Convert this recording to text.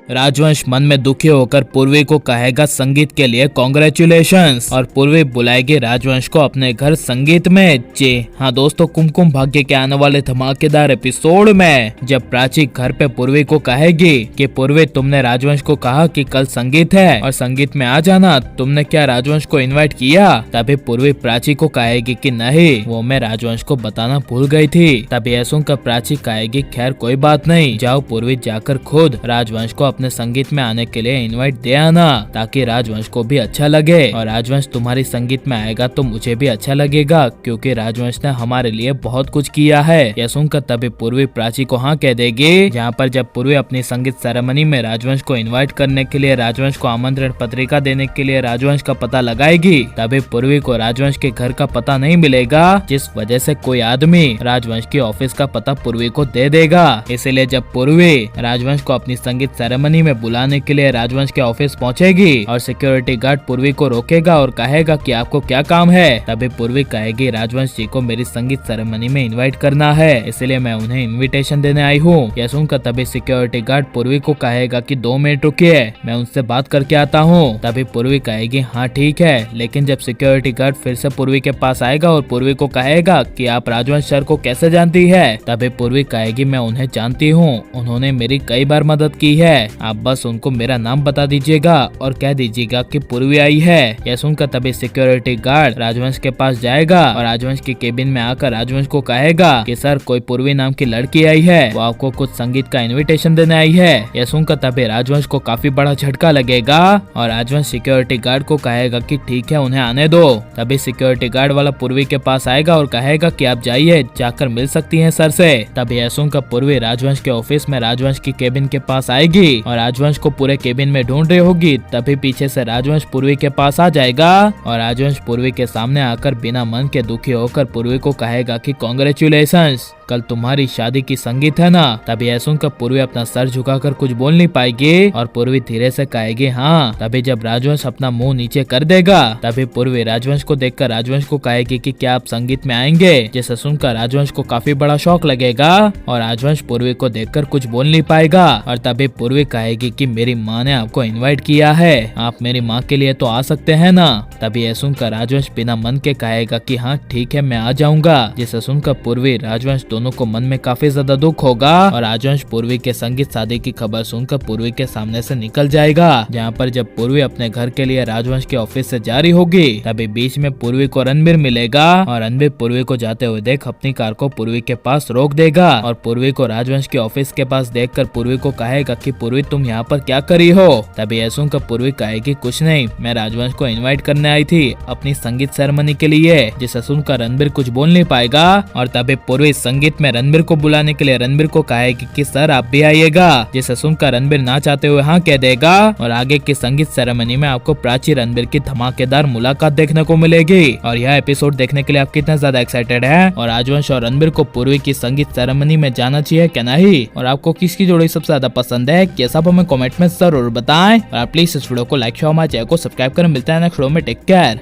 राजवंश मन में दुखी होकर पूर्वी को कहेगा संगीत के लिए कॉन्ग्रेचुलेशंस और पूर्वी बुलाएगी राजवंश को अपने घर संगीत में। जी हाँ दोस्तों, कुमकुम भाग्य के आने वाले धमाकेदार एपिसोड में जब प्राची घर पे पूर्वी को कहेगी कि पूर्वी तुमने राजवंश को कहा कि कल संगीत है और संगीत में आ जाना, तुमने क्या राजवंश को इन्वाइट किया? तभी पूर्वी प्राची को कहेगी कि नहीं, वो मैं राजवंश को बताना भूल गई थी। तभी ऐसा कर प्राची कहेगी खैर कोई बात नहीं, जाओ पूर्वी जाकर खुद राजवंश को अपने संगीत में आने के लिए इनवाइट दे आना ताकि राजवंश को भी अच्छा लगे और राजवंश तुम्हारी संगीत में आएगा तो मुझे भी अच्छा लगेगा क्योंकि राजवंश ने हमारे लिए बहुत कुछ किया है। यह सुनकर तभी पूर्वी प्राची को हाँ कह देगी। जहाँ पर जब पूर्वी अपनी संगीत सेरेमनी में राजवंश को इनवाइट करने के लिए, राजवंश को आमंत्रण पत्रिका देने के लिए राजवंश का पता लगाएगी, तभी पूर्वी को राजवंश के घर का पता नहीं मिलेगा, जिस वजह से कोई आदमी राजवंश के ऑफिस का पता पूर्वी को दे देगा। इसीलिए जब पूर्वी राजवंश को अपनी संगीत सेरेमनी में बुलाने के लिए राजवंश के ऑफिस पहुंचेगी और सिक्योरिटी गार्ड पूर्वी को रोकेगा और कहेगा कि आपको क्या काम है, तभी पूर्वी कहेगी राजवंश जी को मेरी संगीत सेरेमनी में इनवाइट करना है, इसलिए मैं उन्हें इनविटेशन देने आई हूँ। यह सुनकर तभी सिक्योरिटी गार्ड पूर्वी को कहेगा कि 2 मिनट रुकिए, मैं उनसे बात करके आता हूँ। तभी पूर्वी कहेगी हाँ ठीक है, लेकिन जब सिक्योरिटी गार्ड फिर से पूर्वी के पास आएगा और पूर्वी को कहेगा कि आप राजवंश सर को कैसे जानती है, तभी पूर्वी कहेगी मैं उन्हें जानती हूँ, उन्होंने मेरी कई बार मदद की है, आप बस उनको मेरा नाम बता दीजिएगा और कह दीजिएगा कि पूर्वी आई है। यह सुनकर तभी सिक्योरिटी गार्ड राजवंश के पास जाएगा और राजवंश के केबिन में आकर राजवंश को कहेगा कि सर कोई पूर्वी नाम की लड़की आई है, वो आपको कुछ संगीत का इनविटेशन देने आई है। यह सुनकर तभी राजवंश को काफी बड़ा झटका लगेगा और राजवंश सिक्योरिटी गार्ड को कहेगा कि ठीक है उन्हें आने दो। तभी सिक्योरिटी गार्ड वाला पूर्वी के पास आएगा और कहेगा कि आप जाइए, जाकर मिल सकती हैं सर से। तभी यह सुनकर पूर्वी राजवंश के ऑफिस में राजवंश की केबिन के पास आएगी और राजवंश को पूरे केबिन में ढूंढ रही होगी। तभी पीछे से राजवंश पूर्वी के पास आ जाएगा और राजवंश पूर्वी के सामने आकर बिना मन के दुखी होकर पूर्वी को कहेगा कि कॉन्ग्रेचुलेशंस, कल तुम्हारी शादी की संगीत है ना। तभी ऐसा सुनकर पूर्वी अपना सर झुकाकर कुछ बोल नहीं पाएगी और पूर्वी धीरे से कहेगी हाँ। तभी जब राजवंश अपना मुंह नीचे कर देगा तभी पूर्वी राजवंश को देखकर राजवंश को कहेगी कि क्या आप संगीत में आएंगे, जिसे सुनकर राजवंश को काफी बड़ा शौक लगेगा और राजवंश पूर्वी को देखकर कुछ बोल नहीं पाएगा और तभी पूर्वी कहेगी कि मेरी माँ ने आपको इनवाइट किया है, आप मेरी माँ के लिए तो आ सकते हैं ना। तभी यह सुनकर राजवंश बिना मन के कहेगा कि हाँ ठीक है मैं आ जाऊंगा, जिसे सुनकर पूर्वी राजवंश दोनों को मन में काफी ज्यादा दुख होगा और राजवंश पूर्वी के संगीत शादी की खबर सुनकर पूर्वी के सामने से निकल जाएगा। जहाँ पर जब पूर्वी अपने घर के लिए राजवंश के ऑफिस से जा रही होगी तभी बीच में पूर्वी को रणबीर मिलेगा और रणबीर पूर्वी को जाते हुए देख अपनी कार को पूर्वी के पास रोक देगा और पूर्वी को राजवंश के ऑफिस के पास देखकर पूर्वी को कहेगा कि पूर्वी तुम यहाँ पर क्या कर रही हो। तभी ऐसा सुनकर पूर्वी कहेगी कुछ नहीं, मैं राजवंश को इनवाइट करने आई थी अपनी संगीत सेरेमनी के लिए, जिसे सुनकर रणबीर कुछ बोल नहीं पाएगा और तभी पूर्वी संगीत में रणबीर को बुलाने के लिए रणबीर को कहेगी कि सर आप भी आइएगा, जिसे सुनकर रणबीर ना चाहते हुए हाँ कह देगा और आगे की संगीत सेरेमनी में आपको प्राची रणबीर की धमाकेदार मुलाकात देखने को मिलेगी। और यह एपिसोड देखने के लिए आप कितना ज्यादा एक्साइटेड हैं और राजवंश और रणबीर को पूर्वी की संगीत सेरेमनी में जाना चाहिए क्या नहीं, और आपको किसकी जोड़ी सबसे ज्यादा पसंद है ये सब हमें कमेंट में जरूर बताएं और आप प्लीज इस वीडियो को लाइक शेयर हमारे चैनल को सब्सक्राइब कर मिलता है नेक्स्ट वीडियो में। Take care.